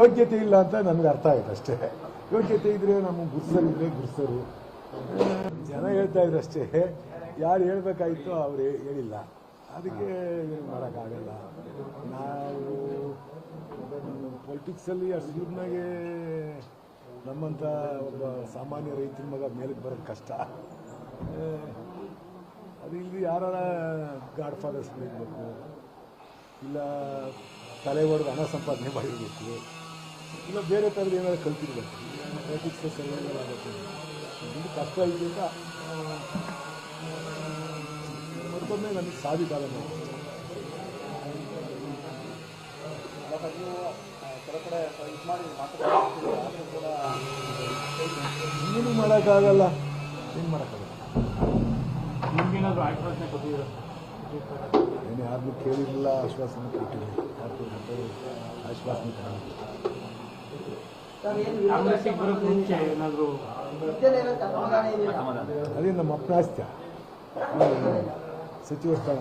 ಯೋಗ್ಯತೆ ಇಲ್ಲ ಅಂತ ನನಗೆ ಅರ್ಥ ಆಯ್ತು ಅಷ್ಟೇ. ಯೋಗ್ಯತೆ ಇದ್ರೆ ನಮಗೆ ಗುರ್ಸರಿದ್ರೆ ಗುರ್ಸರು. ಜನ ಹೇಳ್ತಾ ಇದ್ರು ಅಷ್ಟೇ, ಯಾರು ಹೇಳ್ಬೇಕಾಯ್ತು ಅವ್ರು ಹೇಳಿಲ್ಲ, ಅದಕ್ಕೆ ಏನು ಮಾಡೋಕ್ಕಾಗಲ್ಲ. ನಾವು ಪೊಲಿಟಿಕ್ಸಲ್ಲಿ ಅಷ್ಟು ದೂರನಾಗೆ ನಮ್ಮಂಥ ಒಬ್ಬ ಸಾಮಾನ್ಯ ರೈತರ ಮಗ ಮೇಲಕ್ಕೆ ಬರೋದು ಕಷ್ಟ. ಅದು ಇಲ್ಲಿ ಯಾರ ಗಾಡ್ ಫಾದರ್ಸ್ ಇರಬೇಕು, ಇಲ್ಲ ತಲೆ ಹೊಡೆದು ಹಣ ಸಂಪಾದನೆ ಮಾಡಿರಬೇಕು, ಇಲ್ಲ ಬೇರೆ ಥರದ್ದು ಏನಾದ್ರು ಕಲ್ತಿರ್ಬೇಕು. ಪೊಲಿಟಿಕ್ಸ್ ಸರ್ವೈವಲ್ ಆಗಬೇಕು, ಇದು ಕಷ್ಟ ಐತೆ ಅಂತ ಮತ್ತೊಮ್ಮೆ ನನಗೆ ಸಾಧಿಕಾಲ. ಏನು ಮಾಡೋಕ್ಕಾಗಲ್ಲ, ಏನು ಮಾಡೋಕ್ಕಾಗಲ್ಲ. ನಿಮ್ಗೇನಾದರೂ ಆಶ್ವಾಸನೆ ಕೊಟ್ಟಿದ್ದೀರಾ? ಏನು ಯಾರನ್ನೂ ಕೇಳಿರಲಿಲ್ಲ, ಆಶ್ವಾಸನೆ ಕೊಟ್ಟಿಲ್ಲ. ಆಶ್ವಾಸನೆ ಕಾಂಗ್ರೆಸ್ಸಿಗೆ ಬರೋಕ್ಕೆ ಮುಂಚೆ ಏನಾದರೂ ಅದೇ ನಮ್ಮ ಅಪ್ರಾಸ್ತ್ಯ ಸಚಿವ ಸ್ಥಾನ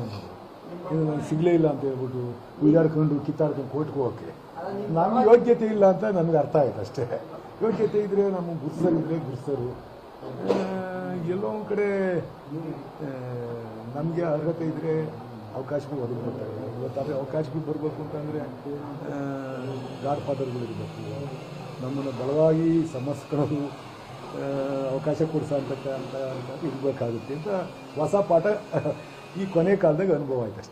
ಇನ್ನು ನನಗೆ ಸಿಗಲೇ ಇಲ್ಲ ಅಂತ ಹೇಳ್ಬಿಟ್ಟು ಉಯ್ದಾಡ್ಕೊಂಡು ಕಿತ್ತಾಡ್ಕೊಂಡು ಕೋರ್ಟ್ಗೆ ಹೋಗೋಕ್ಕೆ ನಮಗೆ ಯೋಗ್ಯತೆ ಇಲ್ಲ ಅಂತ ನನಗೆ ಅರ್ಥ ಆಯ್ತು ಅಷ್ಟೇ. ಯೋಗ್ಯತೆ ಇದ್ದರೆ ನಮಗೆ ಗುರ್ಸರಿದ್ರೆ ಗುರ್ಸರು. ಎಲ್ಲೋ ಒಂದು ಕಡೆ ನಮಗೆ ಅರ್ಹತೆ ಇದ್ದರೆ ಅವಕಾಶಗಳು ಒದಗಿಬಿಡ್ತಾರೆ. ಇವತ್ತಾದರೆ ಅವಕಾಶಗಳು ಬರಬೇಕು ಅಂತಂದರೆ ಗಾಡ್ ಫಾದರ್ಗಳಿರಬೇಕು, ನಮ್ಮನ್ನು ಬಲವಾಗಿ ಸಮಸ್ಯೆಗಳು ಅವಕಾಶ ಕೊಡಿಸೋಂಥ ಇರಬೇಕಾಗುತ್ತೆ ಅಂತ ಹೊಸ ಪಾಠ ಈ ಕೊನೆ ಕಾಲದಾಗ ಅನುಭವ ಆಯ್ತು ಅಷ್ಟೇ.